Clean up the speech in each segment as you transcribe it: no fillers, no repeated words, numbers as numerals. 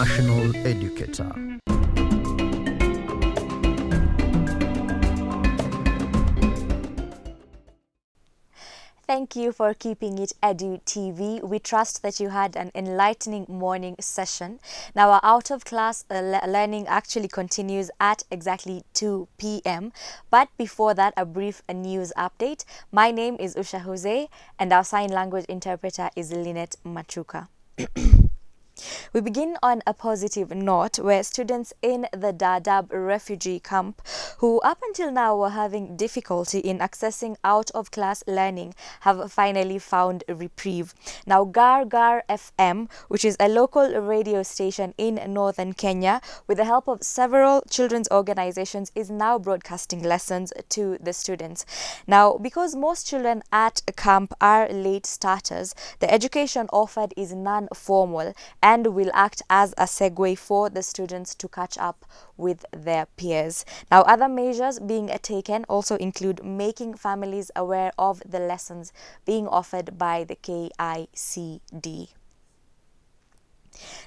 national educator. Thank you for keeping it Edu TV. We trust that you had an enlightening morning session. Now, our out-of-class learning actually continues at exactly 2 p.m. But before that, a brief news update. My name is Usha Jose, and our sign language interpreter is Lynette Machuka. We begin on a positive note where students in the Dadaab refugee camp who up until now were having difficulty in accessing out-of-class learning have finally found a reprieve. Now Gar Gar FM, which is a local radio station in northern Kenya with the help of several children's organizations, is now broadcasting lessons to the students. Now because most children at camp are late starters, the education offered is non-formal and will act as a segue for the students to catch up with their peers. Now, other measures being taken also include making families aware of the lessons being offered by the KICD.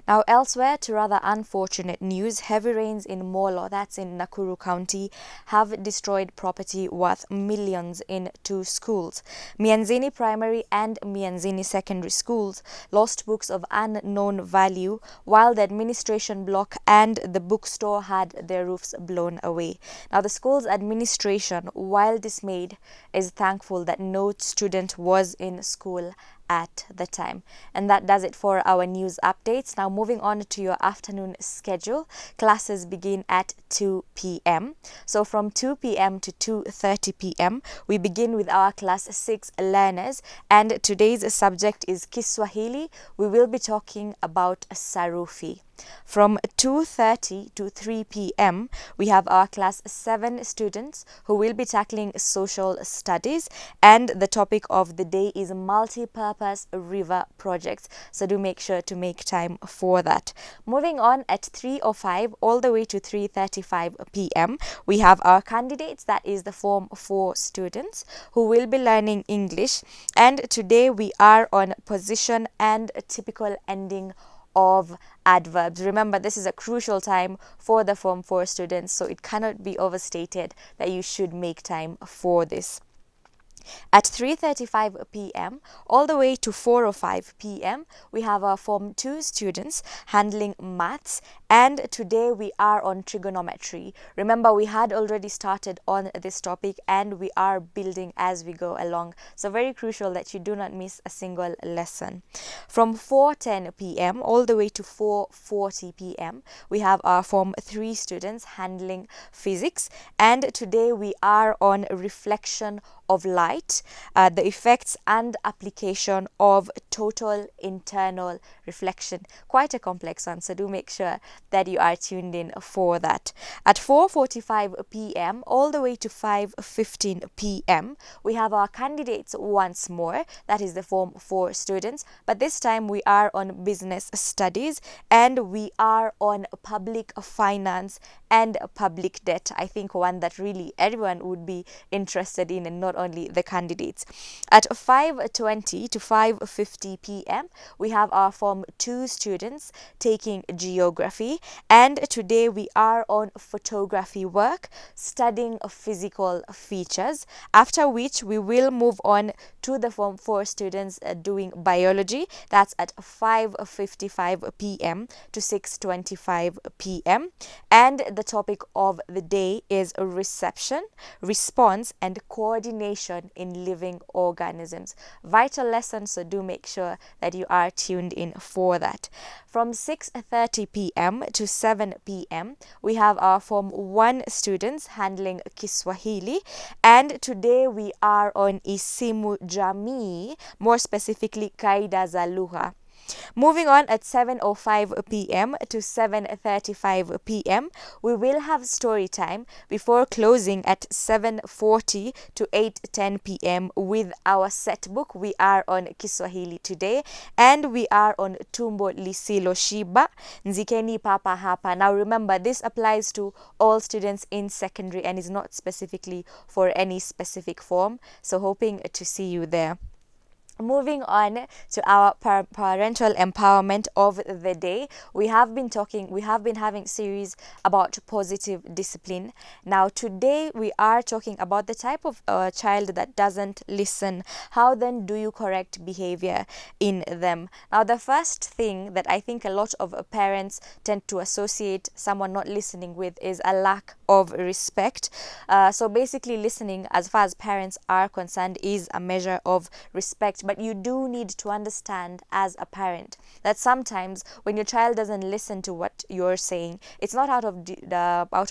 Now, elsewhere, to rather unfortunate news, heavy rains in Molo, that's in Nakuru County, have destroyed property worth millions in two schools. Mianzini Primary and Mianzini Secondary Schools lost books of unknown value, while the administration block and the bookstore had their roofs blown away. Now, the school's administration, while dismayed, is thankful that no student was in school at the time. And that does it for our news updates. Now moving on to your afternoon schedule. Classes begin at 2 p.m. So from 2 p.m. to 2:30 p.m. we begin with our class 6 learners, and today's subject is Kiswahili. We will be talking about sarufi. From 2:30 to 3 p.m. we have our class 7 students who will be tackling social studies, and the topic of the day is multi-purpose river projects, so do make sure to make time for that. Moving on, at 3:05 all the way to 3:35 p.m. we have our candidates, that is the Form 4 students who will be learning English, and today we are on position and a typical ending of adverbs. Remember, this is a crucial time for the Form 4 students, so it cannot be overstated that you should make time for this. At 3:35 p.m. all the way to 4:05 p.m. we have our Form 2 students handling maths, and today we are on trigonometry. Remember, we had already started on this topic and we are building as we go along, so very crucial that you do not miss a single lesson. From 4:10 p.m. all the way to 4:40 p.m. we have our Form 3 students handling physics, and today we are on reflection of light, the effects and application of total internal reflection. Quite a complex one, so do make sure that you are tuned in for that. At 4:45 p.m. all the way to 5:15 p.m. we have our candidates once more, that is the Form 4 students, but this time we are on business studies and we are on public finance and public debt. I think one that really everyone would be interested in, and not only the candidates. At 5:20 to 5:50 p.m. we have our Form 2 students taking geography, and today we are on photography work, studying physical features, after which we will move on to the Form 4 students doing biology. That's at 5:55 p.m. to 6:25 p.m. and the topic of the day is reception, response and coordination in living organisms. Vital lesson, so do make sure that you are tuned in for that. From 6:30 p.m. to 7 p.m. we have our Form 1 students handling Kiswahili, and today we are on Isimu Jamii, more specifically Kaida za Lugha. Moving on, at 7:05 p.m. to 7:35 p.m. we will have story time before closing at 7:40 to 8:10 p.m. with our set book. We are on Kiswahili today, and we are on Tumbo Lisilo Shiba, Nzikeni Papa Hapa. Now remember, this applies to all students in secondary and is not specifically for any specific form, so hoping to see you there. Moving on to our parental empowerment of the day, we have been having series about positive discipline. Now today we are talking about the type of child that doesn't listen. How then do you correct behavior in them? Now the first thing that I think a lot of parents tend to associate someone not listening with is a lack of respect. So basically, listening, as far as parents are concerned, is a measure of respect. But you do need to understand as a parent that sometimes when your child doesn't listen to what you're saying, it's not out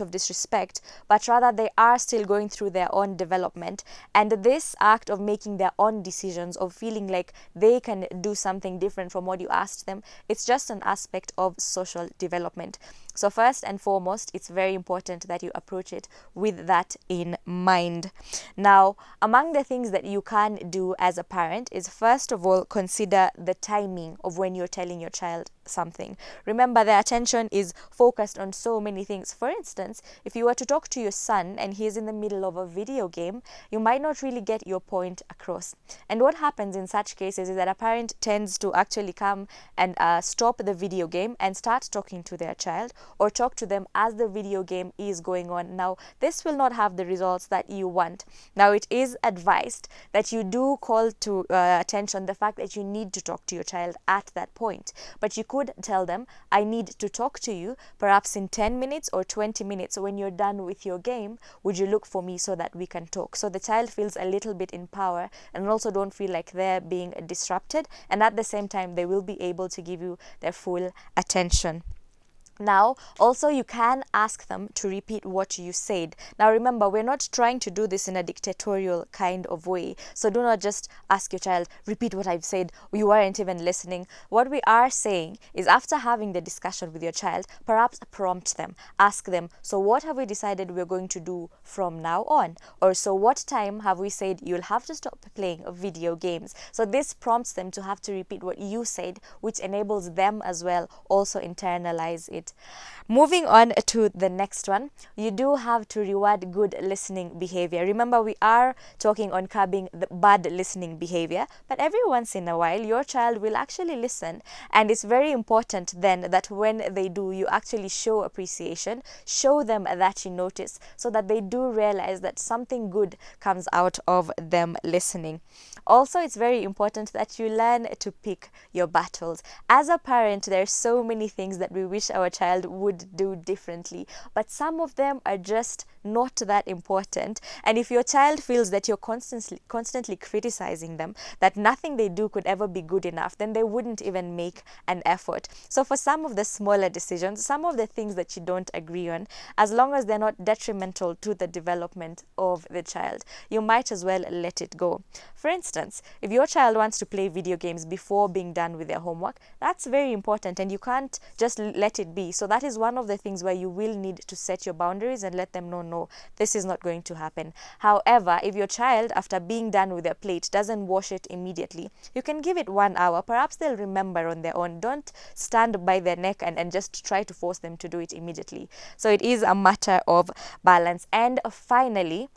of disrespect, but rather they are still going through their own development. And this act of making their own decisions, of feeling like they can do something different from what you asked them, it's just an aspect of social development. So first and foremost, it's very important that you approach it with that in mind. Now, among the things that you can do as a parent is, first of all, consider the timing of when you're telling your child something. Remember, their attention is focused on so many things. For instance, if you were to talk to your son and he's in the middle of a video game, you might not really get your point across. And what happens in such cases is that a parent tends to actually come and stop the video game and start talking to their child, or talk to them as the video game is going on. Now, this will not have the results that you want. Now, it is advised that you do call to attention the fact that you need to talk to your child at that point. But you could tell them, I need to talk to you perhaps in 10 minutes or 20 minutes. When you're done with your game, would you look for me so that we can talk? So the child feels a little bit in power and also don't feel like they're being disrupted. And at the same time, they will be able to give you their full attention. Now, also, you can ask them to repeat what you said. Now, remember, we're not trying to do this in a dictatorial kind of way. So do not just ask your child, repeat what I've said. You weren't even listening. What we are saying is, after having the discussion with your child, perhaps prompt them. Ask them, so what have we decided we're going to do from now on? Or so what time have we said you'll have to stop playing video games? So this prompts them to have to repeat what you said, which enables them as well also internalize it. Moving on to the next one, you do have to reward good listening behavior. Remember, we are talking on curbing the bad listening behavior, but every once in a while your child will actually listen, and it's very important then that when they do, you actually show appreciation, show them that you notice, so that they do realize that something good comes out of them listening. Also, it's very important that you learn to pick your battles. As a parent, there are so many things that we wish our child would do differently, but some of them are just not that important. And if your child feels that you're constantly criticizing them, that nothing they do could ever be good enough, then they wouldn't even make an effort. So for some of the smaller decisions, some of the things that you don't agree on, as long as they're not detrimental to the development of the child, you might as well let it go. For instance, if your child wants to play video games before being done with their homework, that's very important, and you can't just let it be. So that is one of the things where you will need to set your boundaries and let them know, no, this is not going to happen. However, if your child, after being done with their plate, doesn't wash it immediately, you can give it 1 hour. Perhaps they'll remember on their own. Don't stand by their neck and just try to force them to do it immediately. So it is a matter of balance. And finally,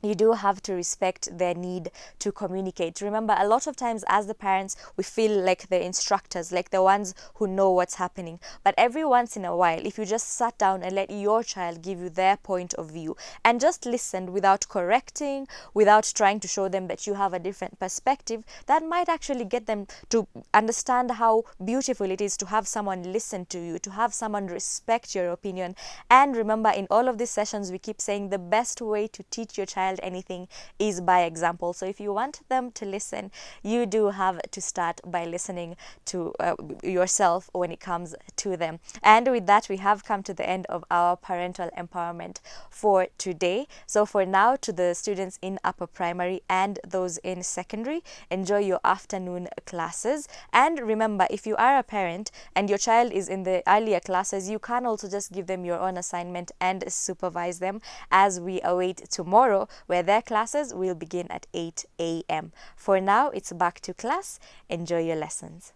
you do have to respect their need to communicate. Remember, a lot of times as the parents, we feel like the instructors, like the ones who know what's happening. But every once in a while, if you just sat down and let your child give you their point of view and just listened without correcting, without trying to show them that you have a different perspective, that might actually get them to understand how beautiful it is to have someone listen to you, to have someone respect your opinion. And remember, in all of these sessions, we keep saying the best way to teach your child anything is by example. So if you want them to listen, you do have to start by listening to yourself when it comes to them. And with that, we have come to the end of our parental empowerment for today. So for now, to the students in upper primary and those in secondary, enjoy your afternoon classes. And remember, if you are a parent and your child is in the earlier classes, you can also just give them your own assignment and supervise them, as we await tomorrow, where their classes will begin at 8 a.m. For now, it's back to class. Enjoy your lessons.